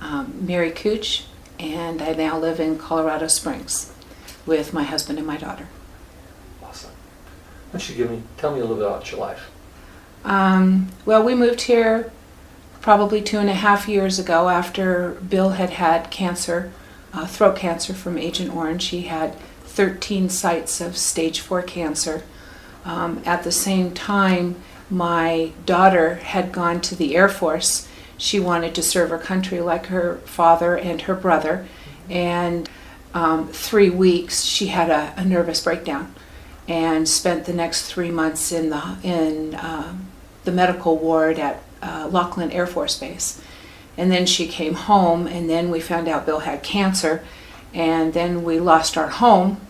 marry Kutsch, and I now live in Colorado Springs with my husband and my daughter. Awesome. Why don't you tell me a little bit about your life? Well, we moved here probably 2.5 years ago after Bill had had cancer, throat cancer from Agent Orange. He had 13 sites of stage 4 cancer. At the same time, my daughter had gone to the Air Force. She wanted to serve her country like her father and her brother. And 3 weeks, she had a nervous breakdown and spent the next 3 months in the medical ward at Laughlin Air Force Base. And then she came home, and then we found out Bill had cancer, and then we lost our home,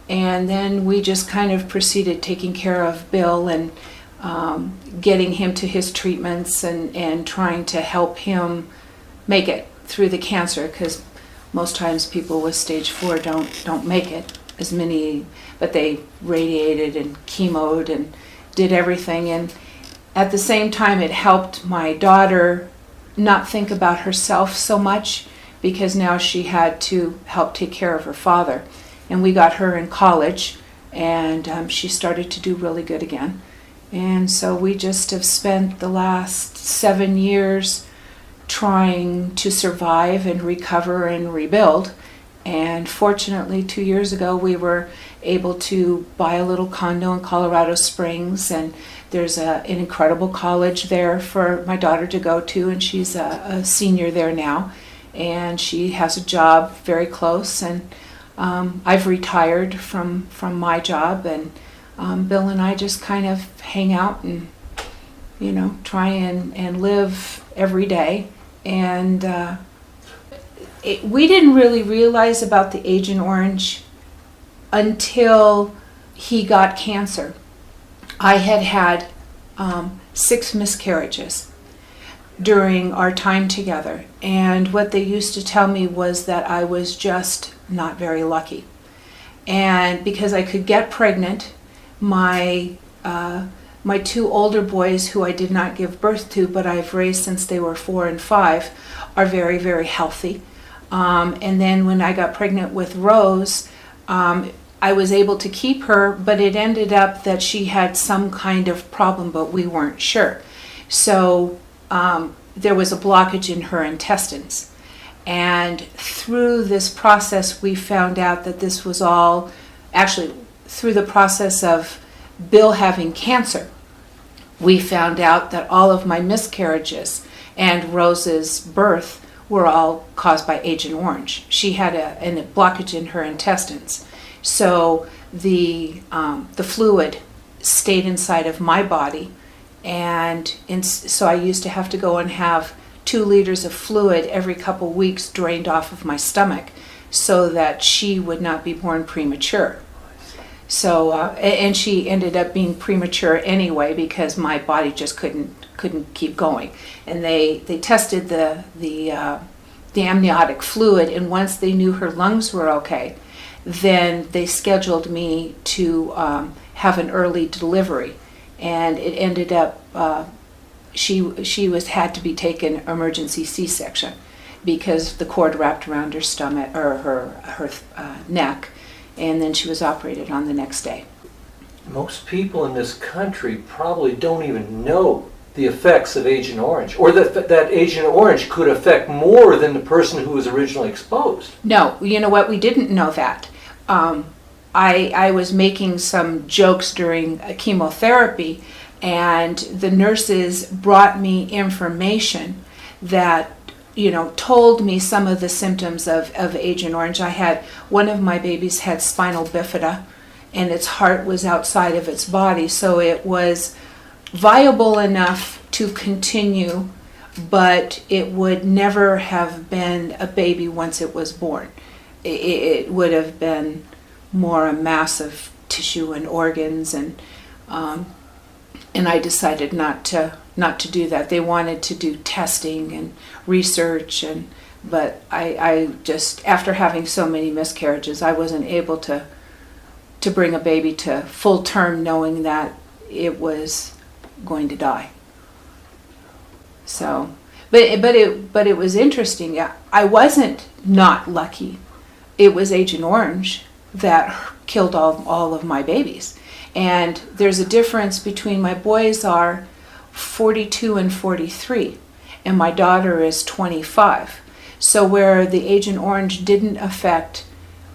and then we just kind of proceeded taking care of Bill and getting him to his treatments and trying to help him make it through the cancer, because most times people with stage 4 don't make it as many, but they radiated and chemoed and did everything. And at the same time, it helped my daughter not think about herself so much, because now she had to help take care of her father. And we got her in college, and she started to do really good again. And so we just have spent the last 7 years trying to survive and recover and rebuild. And fortunately, 2 years ago, we were able to buy a little condo in Colorado Springs, and there's an incredible college there for my daughter to go to, and she's a senior there now, and she has a job very close. And I've retired from my job, and Bill and I just kind of hang out and, try and live every day. And we didn't really realize about the Agent Orange until he got cancer. I had 6 miscarriages during our time together, and what they used to tell me was that I was just not very lucky. And because I could get pregnant, my 2 older boys, who I did not give birth to but I've raised since they were 4 and 5, are very, very healthy. And then when I got pregnant with Rose, I was able to keep her, but it ended up that she had some kind of problem, but we weren't sure. So there was a blockage in her intestines. And through this process, we found out that this was all, actually, through the process of Bill having cancer, we found out that all of my miscarriages and Rose's birth were all caused by Agent Orange. She had a blockage in her intestines. So the fluid stayed inside of my body, and so I used to have to go and have 2 liters of fluid every couple weeks drained off of my stomach so that she would not be born premature. So and she ended up being premature anyway, because my body just couldn't keep going. And they tested the amniotic fluid, and once they knew her lungs were okay, then they scheduled me to have an early delivery. And it ended up she had to be taken emergency C-section, because the cord wrapped around her stomach or her neck, and then she was operated on the next day. Most people in this country probably don't even know the effects of Agent Orange, or that Agent Orange could affect more than the person who was originally exposed. No, you know what? We didn't know that. I was making some jokes during chemotherapy, and the nurses brought me information that told me some of the symptoms of Agent Orange. One of my babies had spinal bifida, and its heart was outside of its body, so it was viable enough to continue, but it would never have been a baby once it was born. It would have been more a mass of tissue and organs, and I decided not to do that. They wanted to do testing and research, but I just, after having so many miscarriages, I wasn't able to bring a baby to full term knowing that it was going to die. So, But it was interesting. I wasn't not lucky. It was Agent Orange that killed all of my babies. And there's a difference between, my boys are 42 and 43, and my daughter is 25. So where the Agent Orange didn't affect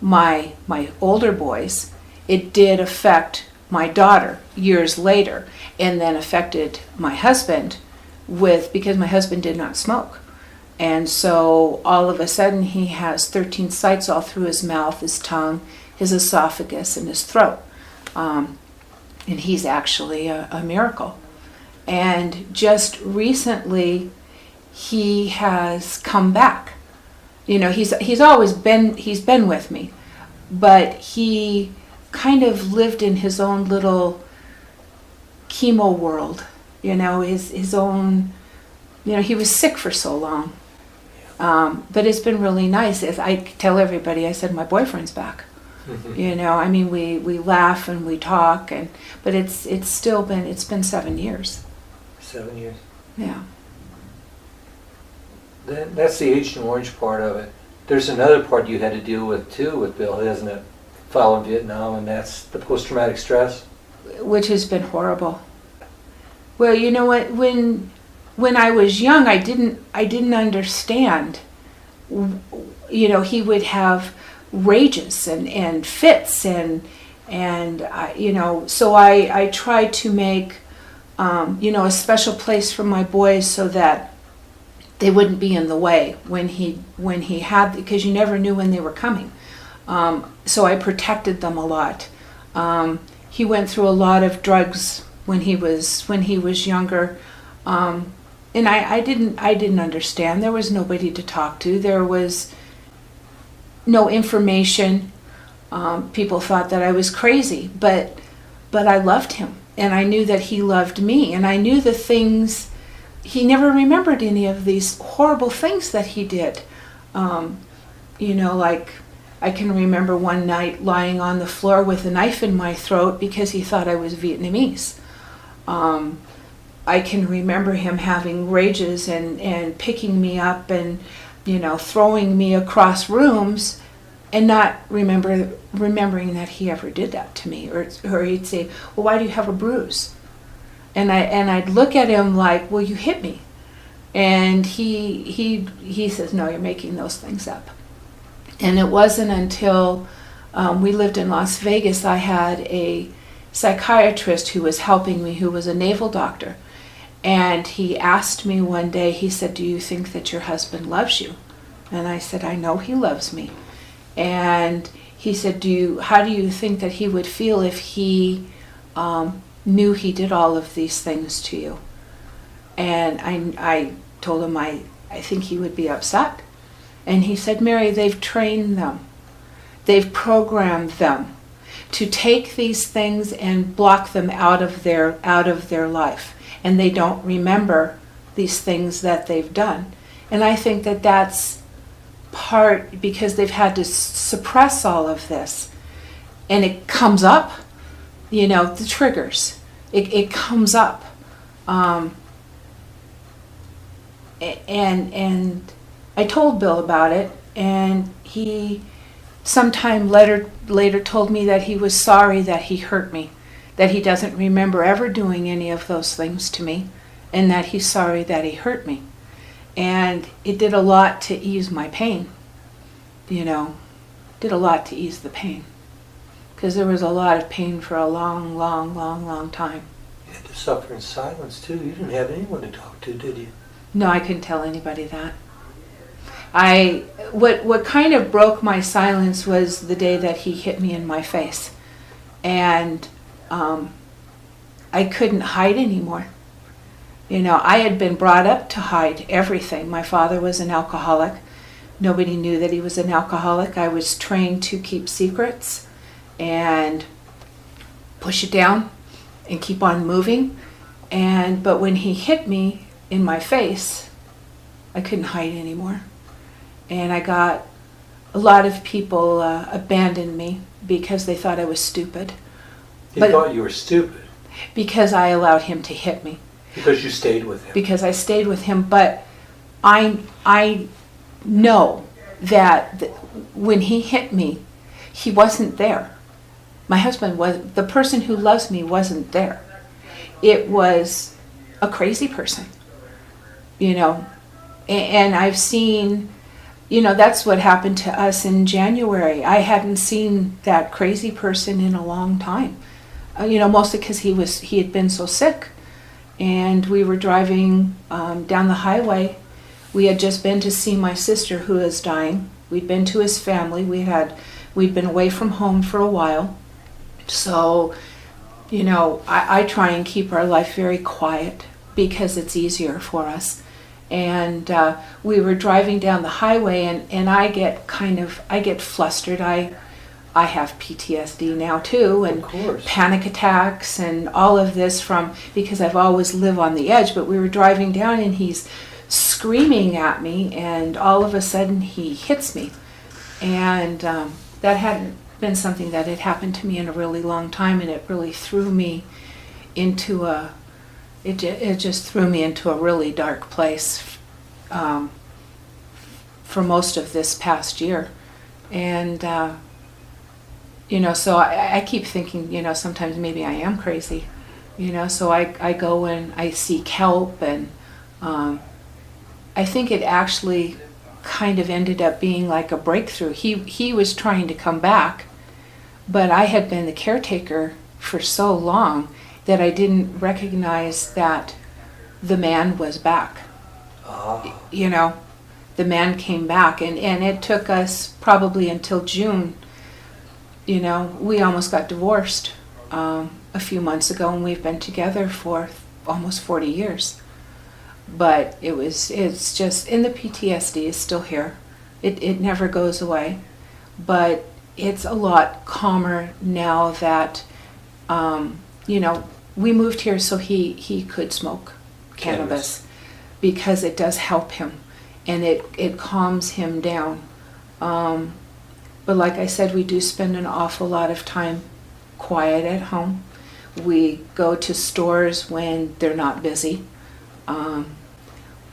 my older boys, it did affect my daughter years later, and then affected my husband because my husband did not smoke. And so all of a sudden he has 13 sites all through his mouth, his tongue, his esophagus, and his throat. And he's actually a miracle. And just recently he has come back. You know, he's always been with me, but he kind of lived in his own little chemo world. You know, his own, you know, he was sick for so long. But it's been really nice. As I tell everybody, I said, my boyfriend's back. You know, I mean, we laugh and we talk, but it's been 7 years. 7 years. Yeah. That's the Agent Orange part of it. There's another part you had to deal with too with Bill, isn't it? Following Vietnam, and that's the post-traumatic stress. Which has been horrible. Well, you know what? When I was young, I didn't understand. You know, he would have rages and fits and you know, so I tried to make you know, a special place for my boys so that they wouldn't be in the way when he had, because you never knew when they were coming. So I protected them a lot. He went through a lot of drugs when he was younger, and I didn't understand. There was nobody to talk to. There was no information. People thought that I was crazy, but I loved him, and I knew that he loved me, and I knew the things. He never remembered any of these horrible things that he did. You know, like I can remember one night lying on the floor with a knife in my throat because he thought I was Vietnamese. I can remember him having rages and picking me up and, you know, throwing me across rooms, and not remembering that he ever did that to me. Or he'd say, well, why do you have a bruise? And I'd look at him like, well, you hit me. And he says, no, you're making those things up. And it wasn't until we lived in Las Vegas, I had a psychiatrist who was helping me, who was a naval doctor. And he asked me one day, he said, do you think that your husband loves you? And I said, I know he loves me. And he said, how do you think that he would feel if he knew he did all of these things to you? And I told him I think he would be upset. And he said, Mary, they've trained them. They've programmed them to take these things and block them out of their life. And they don't remember these things that they've done. And I think that that's part because they've had to suppress all of this. And it comes up, you know, the triggers. It comes up. And I told Bill about it, and he sometime later told me that he was sorry that he hurt me, that he doesn't remember ever doing any of those things to me, and that he's sorry that he hurt me. And it did a lot to ease my pain, you know, did a lot to ease the pain, because there was a lot of pain for a long, long, long, long time. You had to suffer in silence too. You didn't have anyone to talk to, did you? No, I couldn't tell anybody that. What kind of broke my silence was the day that he hit me in my face. And I couldn't hide anymore. You know, I had been brought up to hide everything. My father was an alcoholic. Nobody knew that he was an alcoholic. I was trained to keep secrets and push it down and keep on moving. But when he hit me in my face, I couldn't hide anymore. And I got a lot of people abandoned me because they thought I was stupid. They thought you were stupid? Because I allowed him to hit me. Because you stayed with him? Because I stayed with him, but I know that when he hit me, he wasn't there. My husband was, the person who loves me wasn't there. It was a crazy person, you know. And I've seen, you know, that's what happened to us in January. I hadn't seen that crazy person in a long time, you know, mostly because he had been so sick. And we were driving down the highway. We had just been to see my sister who is dying. We'd been to his family. We'd been away from home for a while. So, you know, I try and keep our life very quiet because it's easier for us. And we were driving down the highway, and I get flustered. I have PTSD now too, and panic attacks and all of this because I've always lived on the edge. But we were driving down, and he's screaming at me, and all of a sudden he hits me. And that hadn't been something that had happened to me in a really long time, and it really threw me into it just threw me into a really dark place for most of this past year. And you know, so I keep thinking, you know, sometimes maybe I am crazy, you know, so I go and I seek help, and I think it actually kind of ended up being like a breakthrough. He was trying to come back, but I had been the caretaker for so long that I didn't recognize that the man was back. Oh. You know, the man came back, and it took us probably until June. You know, we almost got divorced a few months ago, and we've been together for almost 40 years. But it's just, and the PTSD is still here. It never goes away. But it's a lot calmer now that, you know, we moved here so he could smoke cannabis because it does help him, and it calms him down. But like I said, we do spend an awful lot of time quiet at home. We go to stores when they're not busy.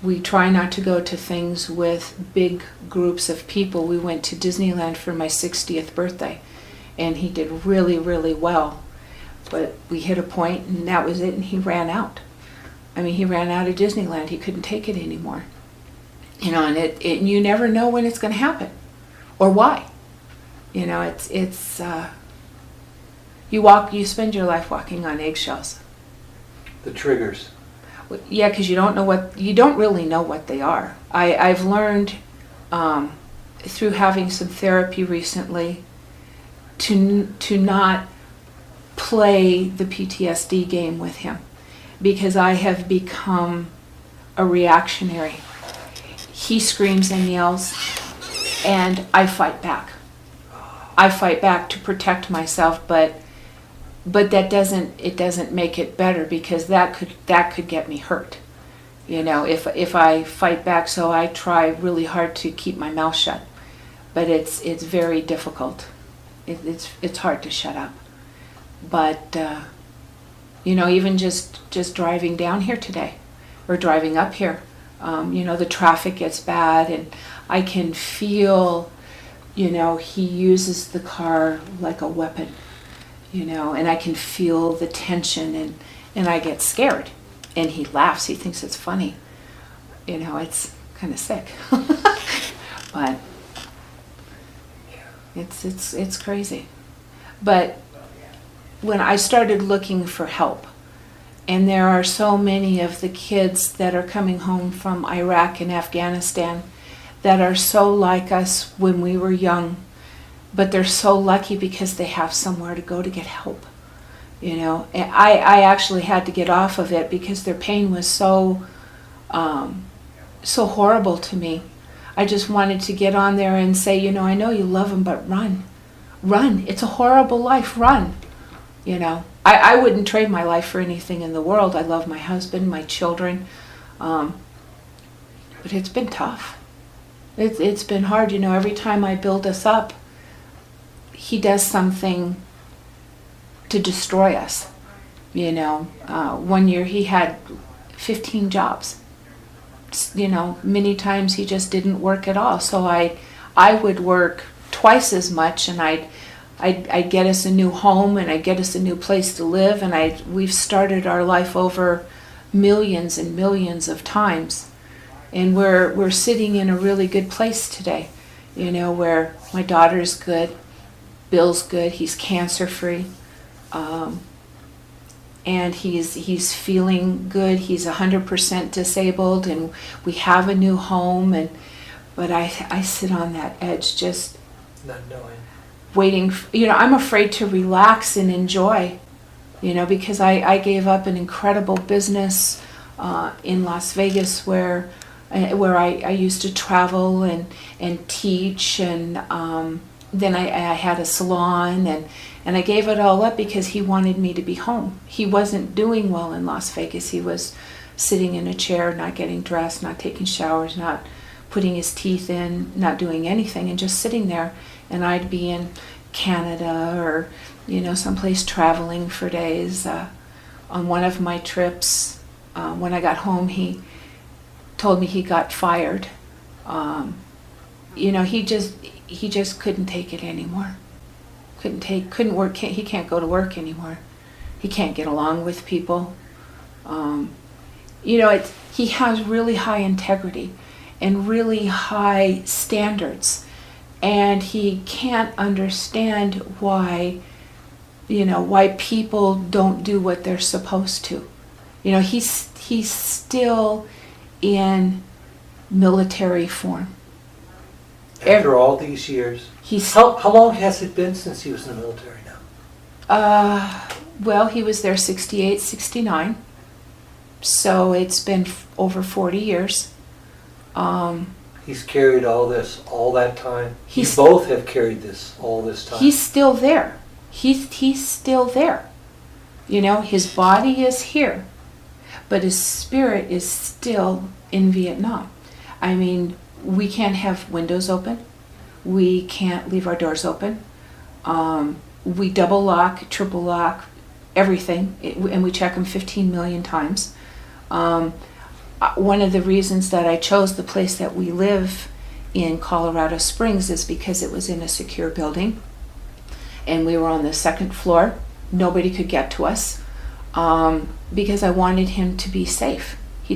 We try not to go to things with big groups of people. We went to Disneyland for my 60th birthday, and he did really, really well. But we hit a point, and that was it, and he ran out. I mean, he ran out of Disneyland. He couldn't take it anymore. You know, and you never know when it's going to happen or why. You know, it's you spend your life walking on eggshells. The triggers. Yeah, because you don't really know what they are. I've learned through having some therapy recently to not play the PTSD game with him, because I have become a reactionary. He screams and yells, and I fight back. I fight back to protect myself, but that doesn't make it better, because that could get me hurt. You know, if I fight back, so I try really hard to keep my mouth shut, but it's very difficult. It's hard to shut up. But you know, even just driving down here today, or driving up here, you know, the traffic gets bad, and I can feel, you know, he uses the car like a weapon, you know, and I can feel the tension, and I get scared, and he laughs. He thinks it's funny. You know, it's kind of sick. But it's crazy. But when I started looking for help, and there are so many of the kids that are coming home from Iraq and Afghanistan that are so like us when we were young, but they're so lucky because they have somewhere to go to get help. You know, and I actually had to get off of it because their pain was so horrible to me. I just wanted to get on there and say, you know, I know you love them, but run. It's a horrible life, run. You know, I wouldn't trade my life for anything in the world. I love my husband, my children, but it's been tough. It's been hard. You know, every time I build us up, he does something to destroy us. You know, one year he had 15 jobs. many times he just didn't work at all. So I would work twice as much, and I'd get us a new home, and I'd get us a new place to live, and we've started our life over millions and millions of times. And we're sitting in a really good place today, where my daughter's good, Bill's good, he's cancer free, and he's feeling good. He's 100% disabled, and we have a new home. But I sit on that edge, just Not knowing. waiting. I'm afraid to relax and enjoy, because I gave up an incredible business in Las Vegas where I used to travel and teach, and then I had a salon, and I gave it all up because he wanted me to be home. He wasn't doing well in Las Vegas. He was sitting in a chair, not getting dressed, not taking showers, not putting his teeth in, not doing anything, and just sitting there. And I'd be in Canada or someplace traveling for days. On one of my trips, when I got home, he told me he got fired. He just couldn't take it anymore. Couldn't work. He can't go to work anymore. He can't get along with people. He has really high integrity and really high standards, and he can't understand why people don't do what they're supposed to. He's still in military form. After all these years, how long has it been since he was in the military now? Well, he was there 68, 69. So it's been over 40 years. He's carried all this, all that time. You both have carried this all this time. He's still there. He's still there. His body is here, but his spirit is still in Vietnam. I mean, we can't have windows open. We can't leave our doors open. We double lock, triple lock, everything, and we check them 15 million times. One of the reasons that I chose the place that we live in, Colorado Springs, is because it was in a secure building, and we were on the second floor. Nobody could get to us, because I wanted him to be safe. He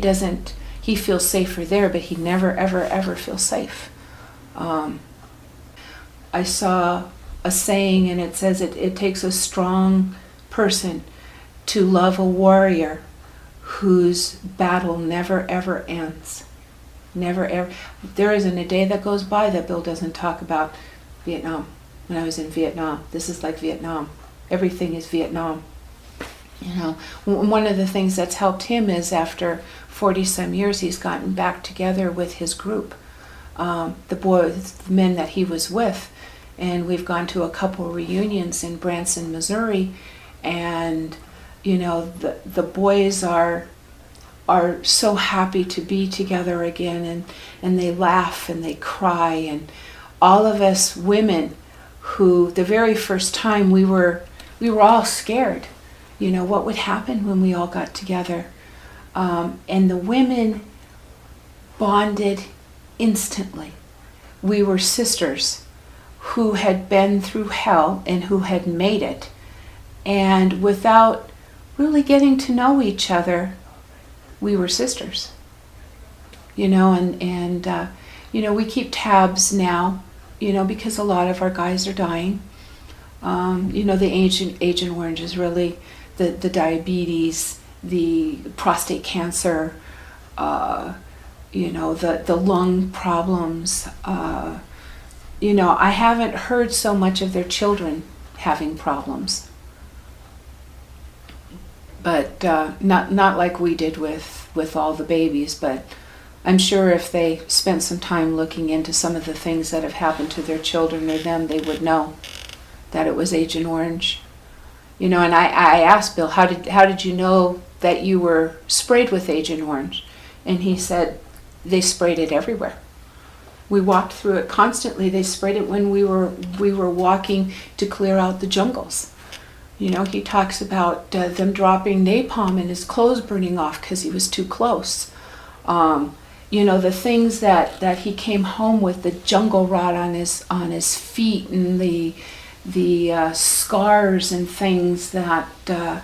feels safer there, but he never, ever, ever feels safe. I saw a saying, and it says it takes a strong person to love a warrior whose battle never, ever ends. Never, ever. There isn't a day that goes by that Bill doesn't talk about Vietnam. When I was in Vietnam, this is like Vietnam. Everything is Vietnam. One of the things that's helped him is after 40-some years, he's gotten back together with his group, the men that he was with, and we've gone to a couple reunions in Branson, Missouri, and the boys are so happy to be together again, and they laugh and they cry, and all of us women who the very first time we were all scared, what would happen when we all got together. And the women bonded instantly. We were sisters who had been through hell and who had made it. And without really getting to know each other, we were sisters. We keep tabs now, because a lot of our guys are dying. The Agent Orange is really the diabetes, the prostate cancer, the lung problems. I haven't heard so much of their children having problems, but not like we did with all the babies. But I'm sure if they spent some time looking into some of the things that have happened to their children or them, they would know that it was Agent Orange. And I asked Bill, how did you know that you were sprayed with Agent Orange? And he said, they sprayed it everywhere. We walked through it constantly. They sprayed it when we were walking to clear out the jungles. He talks about them dropping napalm and his clothes burning off because he was too close. You know, the things that he came home with, the jungle rot on his feet, and the scars and things that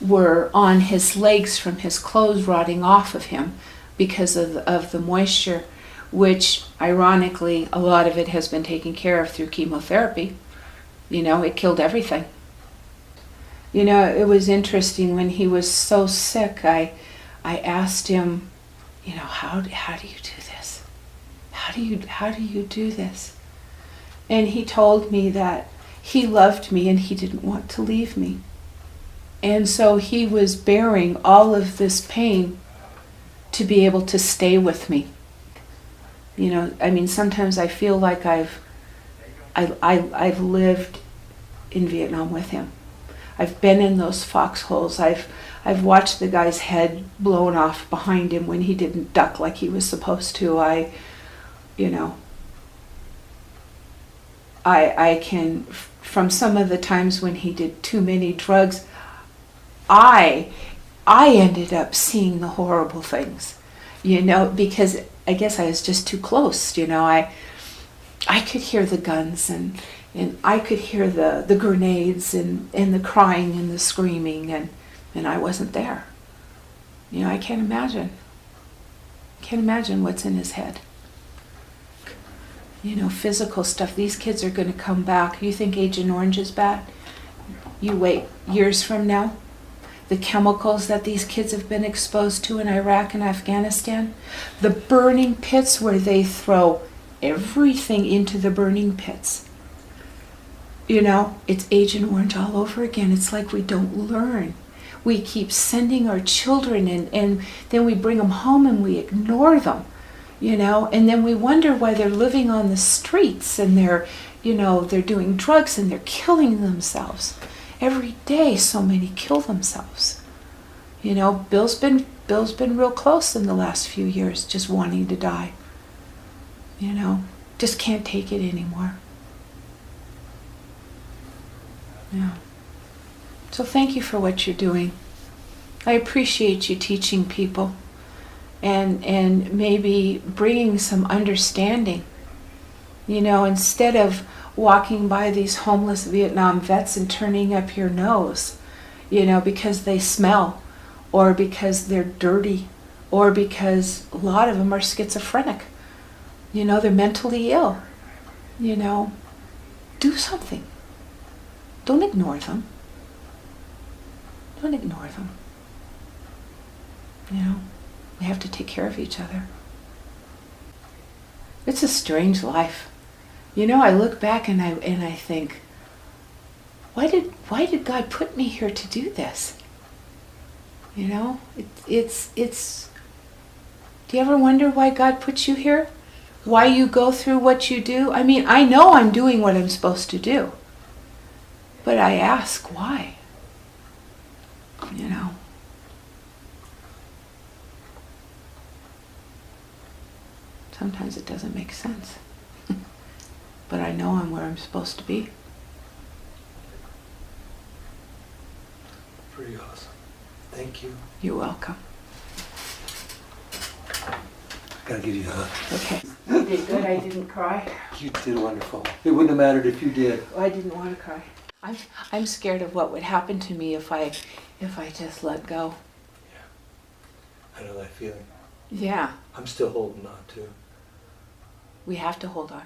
were on his legs from his clothes rotting off of him because of the moisture, which ironically a lot of it has been taken care of through chemotherapy. You know, it killed everything. You know, it was interesting when he was so sick. I asked him, you know, how do you do this? How do you do this? And he told me that he loved me and he didn't want to leave me. And so he was bearing all of this pain to be able to stay with me. You know, I mean, sometimes I feel like I've lived in Vietnam with him. I've been in those foxholes. I've watched the guy's head blown off behind him when he didn't duck like he was supposed to. I can, from some of the times when he did too many drugs, I ended up seeing the horrible things, you know, because I guess I was just too close, you know. I could hear the guns and I could hear the grenades and the crying and the screaming, and I wasn't there. You know, I can't imagine what's in his head. You know, physical stuff. These kids are going to come back. You think Agent Orange is bad? You wait years from now. The chemicals that these kids have been exposed to in Iraq and Afghanistan, the burning pits where they throw everything into the burning pits. You know, it's Agent Orange all over again. It's like we don't learn. We keep sending our children and then we bring them home and we ignore them, you know, and then we wonder why they're living on the streets and they're doing drugs and they're killing themselves. Every day so many kill themselves. You know, Bill's been real close in the last few years, just wanting to die. You know, just can't take it anymore. Yeah. So thank you for what you're doing. I appreciate you teaching people and maybe bringing some understanding. You know, instead of walking by these homeless Vietnam vets and turning up your nose, you know, because they smell, or because they're dirty, or because a lot of them are schizophrenic. You know, they're mentally ill. You know, do something. Don't ignore them. Don't ignore them. You know, we have to take care of each other. It's a strange life. You know, I look back and I think, why did God put me here to do this? You know, it's. Do you ever wonder why God puts you here? Why you go through what you do? I mean, I know I'm doing what I'm supposed to do, but I ask why. You know. Sometimes it doesn't make sense. But I know I'm where I'm supposed to be. Pretty awesome. Thank you. You're welcome. Gotta give you a hug. Okay. You did good. I didn't cry. You did wonderful. It wouldn't have mattered if you did. I didn't want to cry. I'm scared of what would happen to me if I just let go. Yeah. I know that feeling. Yeah. I'm still holding on to. We have to hold on.